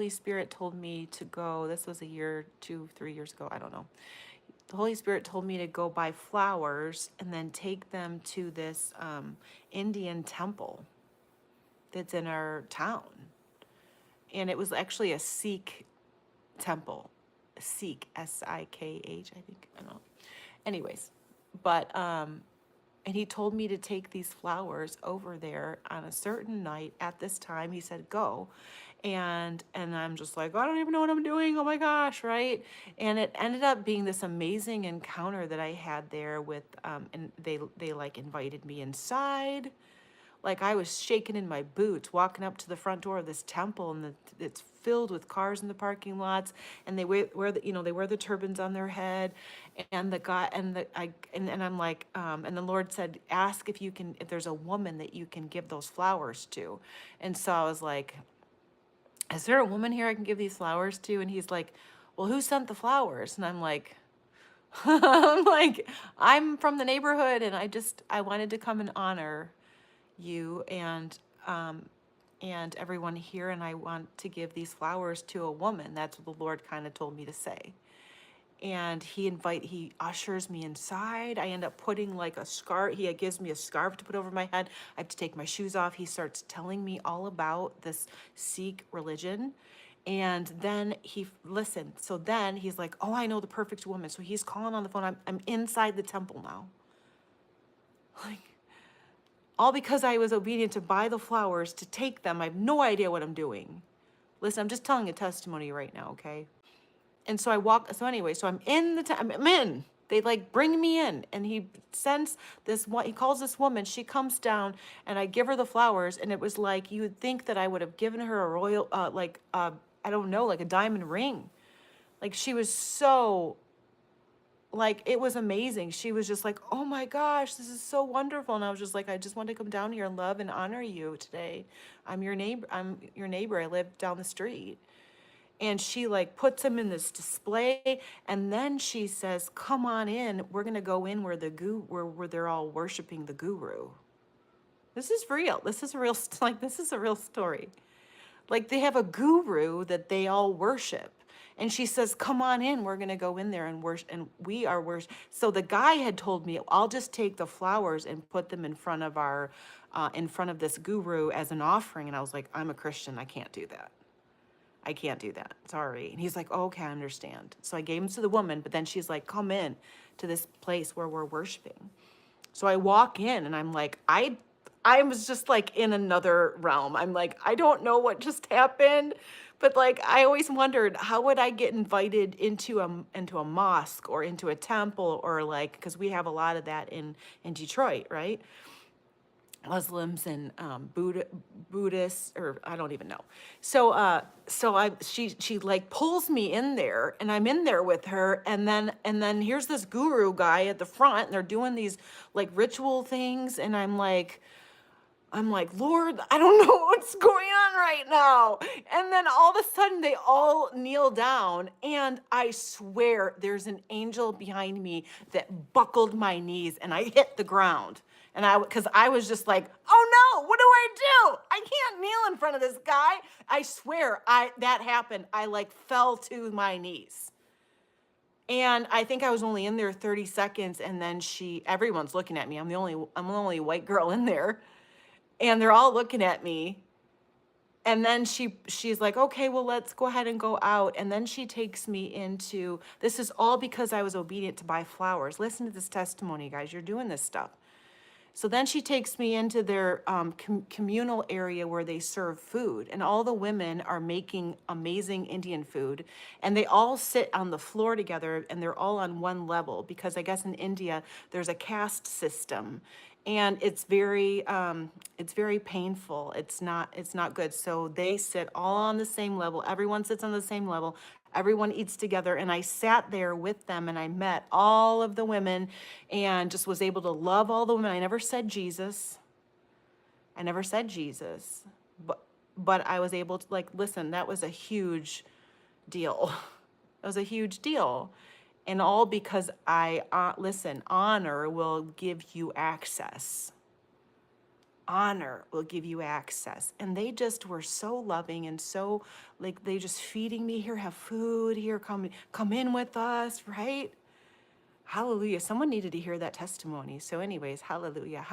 Holy Spirit told me to go. This was a year, 2, 3 years ago. I don't know. The Holy Spirit told me to go buy flowers and then take them to this Indian temple that's in our town. And it was actually a Sikh temple. Sikh, Sikh, I think. I don't know. Anyways, but and he told me to take these flowers over there on a certain night at this time. He said go. And I'm just like, I don't even know what I'm doing. Oh my gosh, right? And it ended up being this amazing encounter that I had there with and they like invited me inside. Like I was shaking in my boots walking up to the front door of this temple, and it's filled with cars in the parking lots, and they wear the, they wear the turbans on their head, and the guy and the I and I'm like, and the Lord said, ask if there's a woman that you can give those flowers to. And so I was like, is there a woman here I can give these flowers to? And he's like, well, who sent the flowers? And I'm like, I'm like, I'm from the neighborhood, and I wanted to come and honor you and everyone here, and I want to give these flowers to a woman. That's what the Lord kind of told me to say. And he ushers me inside. I end up putting like a scarf. He gives me a scarf to put over my head. I have to take my shoes off. He starts telling me all about this Sikh religion. And then so then he's like, oh, I know the perfect woman. So he's calling on the phone. I'm inside the temple now. Like, all because I was obedient to buy the flowers, to take them. I have no idea what I'm doing. Listen, I'm just telling a testimony right now, okay? And so I'm in I'm in. They like bring me in, and he sends he calls this woman, she comes down, and I give her the flowers, and it was like, you would think that I would have given her a royal, I don't know, like a diamond ring. Like she was so, like, it was amazing. She was just like, oh my gosh, this is so wonderful. And I was just like, I just want to come down here and love and honor you today. I'm your neighbor. I live down the street. And she like puts him in this display, and then she says, come on in. We're gonna go in where where they're all worshiping the guru. This is real. This is a real story. Like they have a guru that they all worship. And she says, come on in, we're gonna go in there and worship, and we are worship. So the guy had told me, I'll just take the flowers and put them in front of this guru as an offering. And I was like, I'm a Christian, I can't do that. I can't do that, sorry. And he's like, oh, okay, I understand. So I gave them to the woman, but then she's like, come in to this place where we're worshiping. So I walk in, and I'm like, I was just like in another realm. I'm like, I don't know what just happened, but like, I always wondered, how would I get invited into a mosque or into a temple, or like, because we have a lot of that in Detroit, right? Muslims and Buddhists, or I don't even know. So she like pulls me in there, and I'm in there with her, and then here's this guru guy at the front, and they're doing these like ritual things, and I'm like, Lord, I don't know what's going on right now. And then all of a sudden they all kneel down, and I swear there's an angel behind me that buckled my knees, and I hit the ground. And because I was just like, oh no, what do I do? I can't kneel in front of this guy. I swear that happened. I like fell to my knees. And I think I was only in there 30 seconds, and then everyone's looking at me. I'm the only white girl in there. And they're all looking at me. And then she's like, okay, well, let's go ahead and go out. And then she takes me this is all because I was obedient to buy flowers. Listen to this testimony, guys. You're doing this stuff. So then she takes me into their communal area where they serve food, and all the women are making amazing Indian food, and they all sit on the floor together, and they're all on one level, because I guess in India there's a caste system, and it's very painful. It's not good. So they sit all on the same level. Everyone sits on the same level. Everyone eats together, and I sat there with them, and I met all of the women, and just was able to love all the women. I never said Jesus. But I was able to, like, listen, that was a huge deal. That was a huge deal. And all because honor will give you access. honor will give you access. And they just were so loving and so like they just feeding me here, have food here, come in with us, right? Hallelujah. Someone needed to hear that testimony. So anyways, hallelujah.